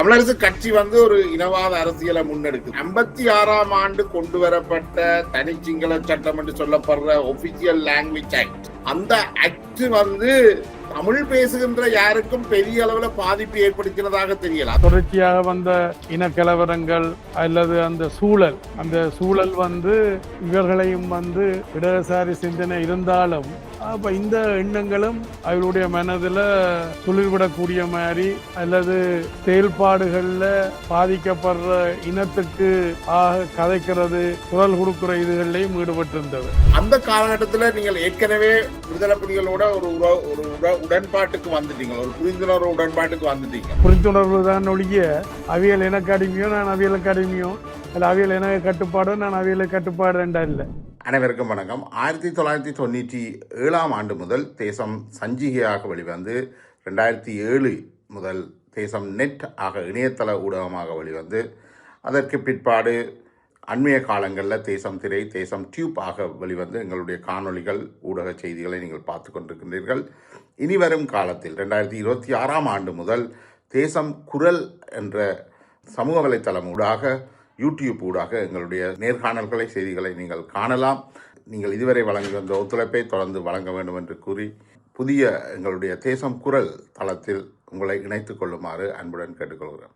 தமிழரசு கட்சி ஒரு இனவாத அரசியலை முன்னெடுக்குது. 56ஆம் ஆண்டு கொண்டு வரப்பட்ட தனி சிங்கள சட்டம் என்று சொல்லப்படுற ஒபிஷியல் லாங்குவேஜ் ஆக்ட், அந்த ஆக்ட் தமிழ் பேசுகின்ற யாருக்கும் பெரிய அளவுல பாதிப்பு ஏற்படுத்தினதாக தெரியல. தொடர்ச்சியாக வந்த இனக்கலவரங்கள் அல்லது அந்த சூழல் இவர்களையும் இடதுசாரி சிந்தனை இருந்தாலும் அப்ப இந்த எண்ணங்களும் அவர்களுடைய மனதில் துளிர்விடக்கூடிய மாதிரி அல்லது செயல்பாடுகள்ல பாதிக்கப்படுற இனத்துக்கு கதைக்கிறது, குரல் கொடுக்கிற இதுகளையும் ஈடுபட்டிருந்தது. அந்த காலகட்டத்தில் நீங்கள் ஏற்கனவே விடுதலை புலிகளோட ஒரு உடன்பாட்டுக்கு வந்துட்டீங்க, ஒரு புரிந்துணர்வு உடன்பாட்டுக்கு வந்துட்டீங்க. புரிந்துணர்வு தான் ஒழிய அவியல் எனக்கு அடிமையோ நான் அவியலுக்கு அடிமையோ அல்ல அவியல் எனக்கு கட்டுப்பாடோ நான் அவியலுக்கு கட்டுப்பாடு ரெண்டா இல்லை. அனைவருக்கும் வணக்கம். 1997ஆம் ஆண்டு முதல் தேசம் சஞ்சிகையாக வெளிவந்து 2007 முதல் தேசம் நெட் ஆக இணையதள ஊடகமாக வெளிவந்து அதற்கு பிற்பாடு அண்மைய காலங்களில் தேசம் திரை, தேசம் டியூப் ஆக வெளிவந்து எங்களுடைய காணொளிகள், ஊடக செய்திகளை நீங்கள் பார்த்து கொண்டிருக்கின்றீர்கள். இனி வரும் காலத்தில் 2026ஆம் ஆண்டு முதல் தேசம் குரல் என்ற சமூக வலைத்தளம் ஊடாக, யூடியூப் ஊடாக எங்களுடைய நேர்காணல்களை, செய்திகளை நீங்கள் காணலாம். நீங்கள் இதுவரை வழங்கி வந்த ஒத்துழைப்பை தொடர்ந்து வழங்க வேண்டும் என்று கூறி புதிய எங்களுடைய தேசம் குரல் தளத்தில் உங்களை இணைத்துக் கொள்ளுமாறு அன்புடன் கேட்டுக்கொள்கிறேன்.